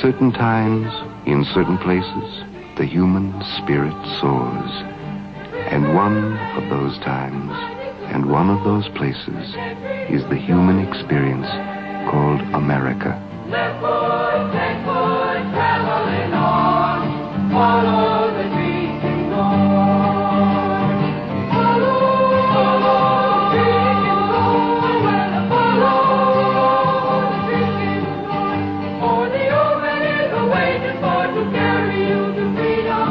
certain times, in certain places, the human spirit soars. And one of those times, and one of those places, is the human experience called America. Leftward, backward, traveling on, follow the dreaming Lord. Follow the dreaming Lord, follow the dreaming Lord. For the old man is awaiting for to carry you to freedom.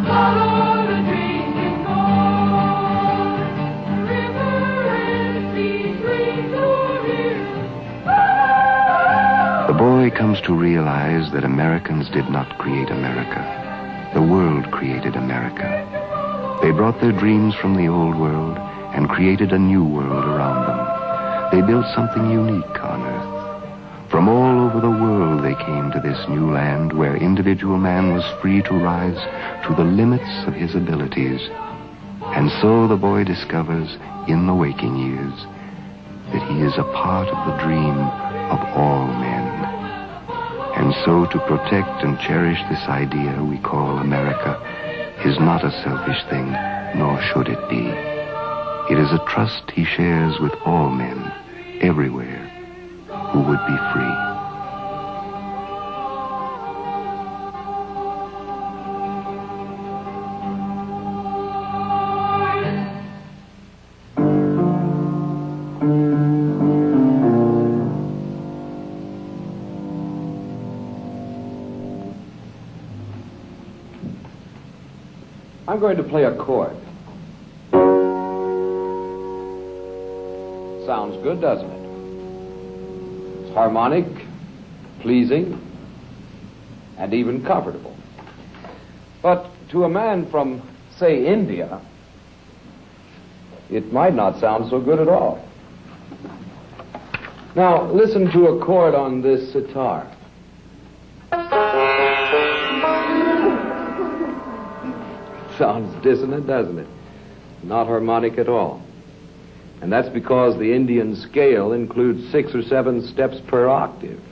Follow the dreaming Lord. The river and the sea, streams or hills. The boy comes to realize that Americans did not create America. The world created America. They brought their dreams from the old world and created a new world around them. They built something unique on earth. From all over the world they came to this new land where individual man was free to rise to the limits of his abilities. And so the boy discovers in the waking years that he is a part of the dream of all men. And so to protect and cherish this idea we call America is not a selfish thing, nor should it be. It is a trust he shares with all men, everywhere, who would be free. I'm going to play a chord. Sounds good, doesn't it? It's harmonic, pleasing, and even comfortable. But to a man from, say, India, it might not sound so good at all. Now, listen to a chord on this sitar. Sounds dissonant, doesn't it? Not harmonic at all. And that's because the Indian scale includes 6 or 7 steps per octave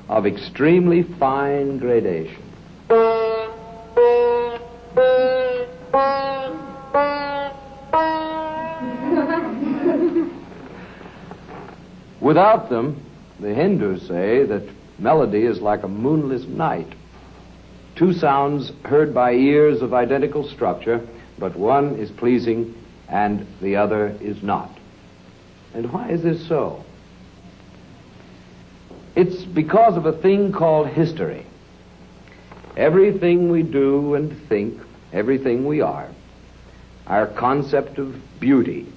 of extremely fine gradation. Without them, the Hindus say that melody is like a moonless night. 2 sounds heard by ears of identical structure, but one is pleasing and the other is not. And why is this so? It's because of a thing called history. Everything we do and think, everything we are, our concept of beauty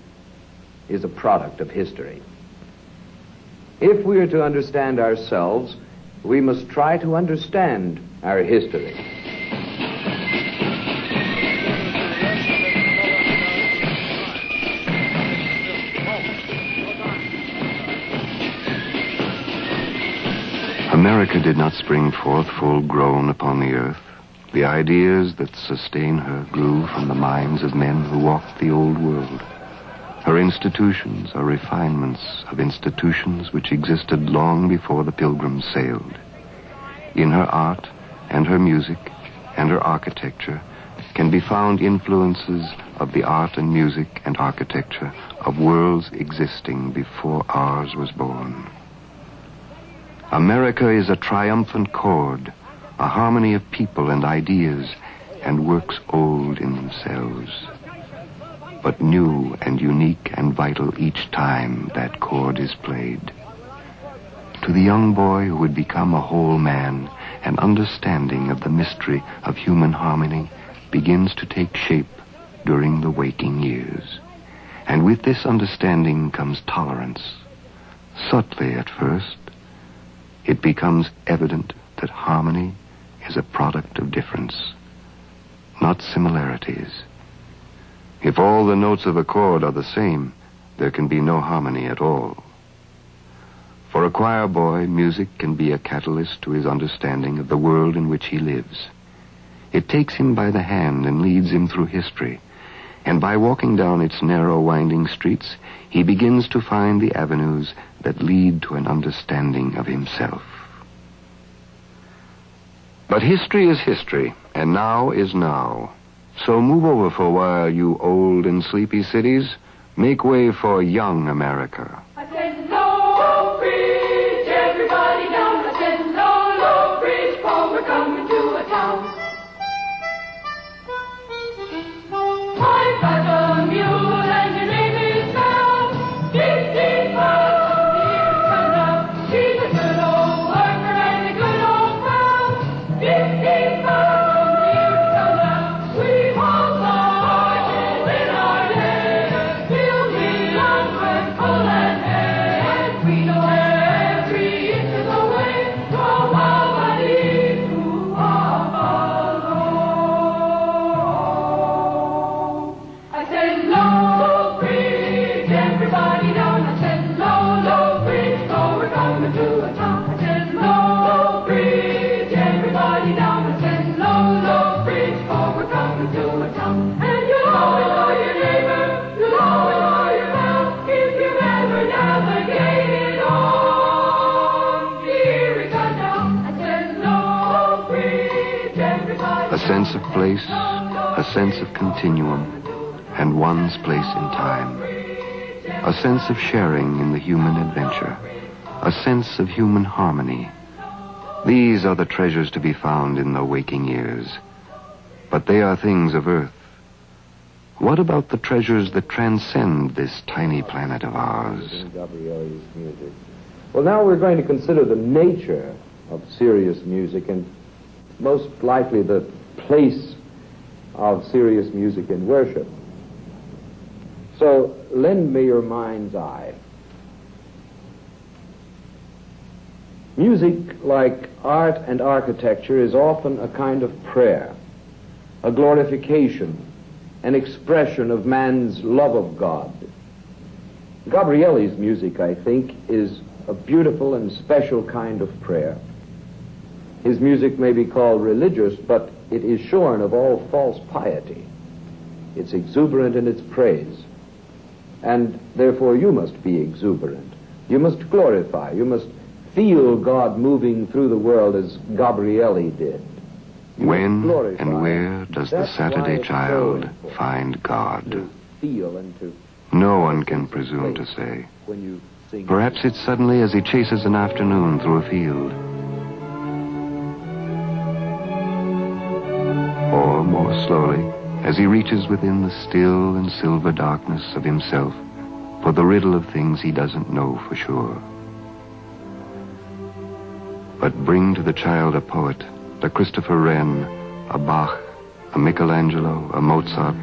is a product of history. If we are to understand ourselves, we must try to understand our history. America did not spring forth full-grown upon the earth. The ideas that sustain her grew from the minds of men who walked the old world. Her institutions are refinements of institutions which existed long before the Pilgrims sailed. In her art and her music and her architecture can be found influences of the art and music and architecture of worlds existing before ours was born. America is a triumphant chord, a harmony of people and ideas, and works old in themselves, but new and unique and vital each time that chord is played. To the young boy who would become a whole man, an understanding of the mystery of human harmony begins to take shape during the waking years. And with this understanding comes tolerance. Subtly at first, it becomes evident that harmony is a product of difference, not similarities. If all the notes of a chord are the same, there can be no harmony at all. For a choir boy, music can be a catalyst to his understanding of the world in which he lives. It takes him by the hand and leads him through history, and by walking down its narrow, winding streets, he begins to find the avenues that lead to an understanding of himself. But history is history, and now is now. So move over for a while, you old and sleepy cities. Make way for young America. I said, low bridge, everybody down. I said, low bridge, for we're coming to a town. I've got a mule and your name is Mel. 15 miles from here comes out. She's a good old worker and a good old pal. 15 miles from here comes out. We hold the horses in our hands. We'll be onward, full and hand. We know every inch of the way from Albany to Buffalo. I said, low bridge, everybody down. I said, low bridge, for we're coming to a town. I said, low bridge, everybody down. I said, low bridge, for we're coming to a town. And you'll always know your neighbor, you'll always know your pal, if you've ever navigated on. Here we come now. I said, low bridge, everybody. A sense of place, a sense of continuum, and one's place in time. A sense of sharing in the human adventure. A sense of human harmony. These are the treasures to be found in the waking years. But they are things of earth. What about the treasures that transcend this tiny planet of ours? Gabrielli's music. Well, now we're going to consider the nature of serious music and most likely the place of serious music in worship. So, lend me your mind's eye. Music, like art and architecture, is often a kind of prayer, a glorification, an expression of man's love of God. Gabrielli's music, I think, is a beautiful and special kind of prayer. His music may be called religious, but it is shorn of all false piety. It's exuberant in its praise. And therefore you must be exuberant. You must glorify. You must feel God moving through the world as Gabrielli did. You When must glorify. and where does the That's why Saturday it's so child important find God? to feel and to No one can presume to say. when you sing. Perhaps it's suddenly as he chases an afternoon through a field. Or more slowly, as he reaches within the still and silver darkness of himself for the riddle of things he doesn't know for sure. But bring to the child a poet, a Christopher Wren, a Bach, a Michelangelo, a Mozart,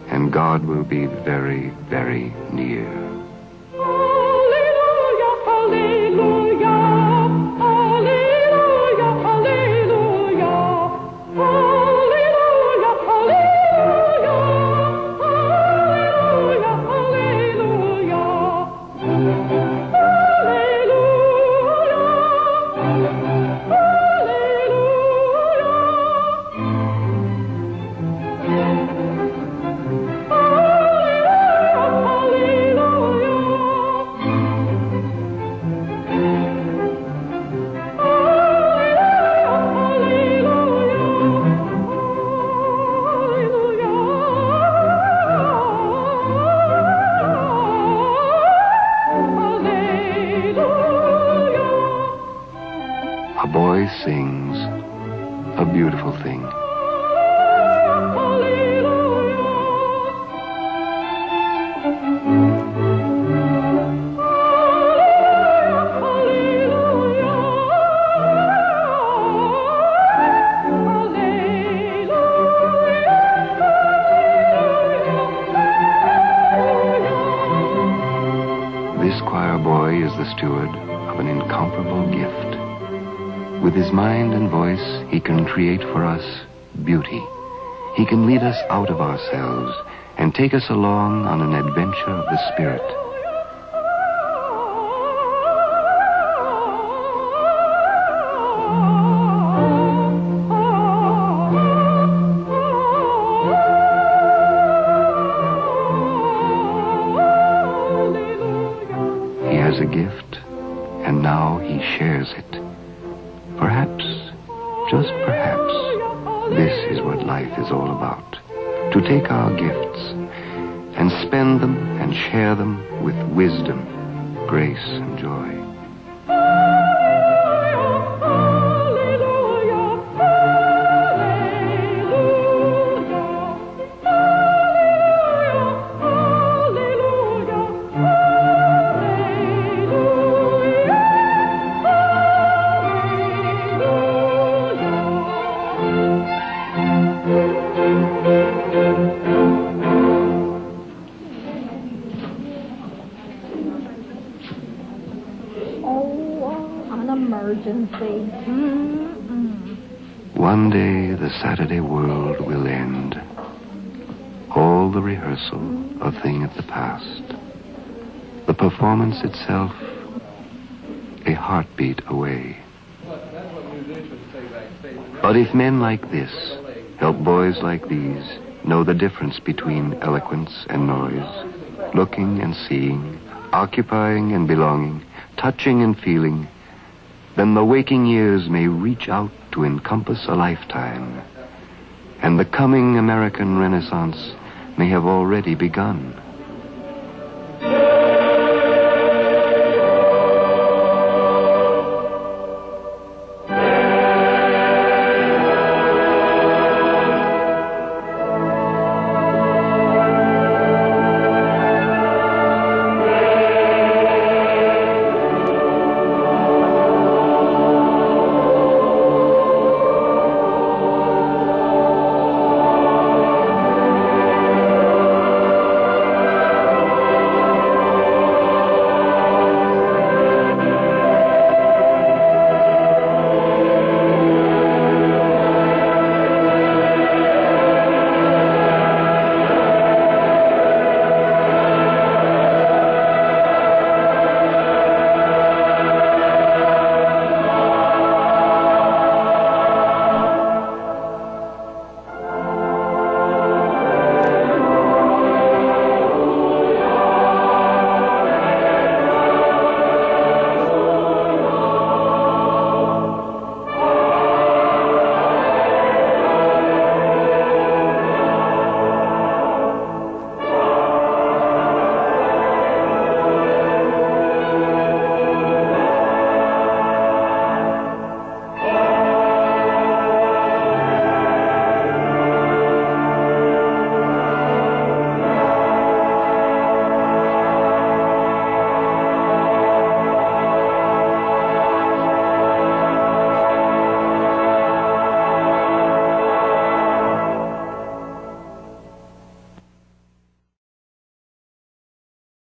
and God will be very, very near. Hallelujah, hallelujah, hallelujah, hallelujah, hallelujah, hallelujah, hallelujah, A boy sings, a beautiful thing. This choir boy is the steward of an incomparable gift. With his mind and voice, he can create for us beauty. He can lead us out of ourselves and take us along on an adventure of the spirit. He has a gift, and now he shares it. Perhaps, just perhaps, is all about. To take our gifts and spend them and share them with wisdom, grace, and joy. One day the Saturday world will end. All the rehearsal, a thing of the past. The performance itself, a heartbeat away. But if men like this help boys like these know the difference between eloquence and noise, looking and seeing, occupying and belonging, touching and feeling, then the waking years may reach out to encompass a lifetime, and the coming American Renaissance may have already begun.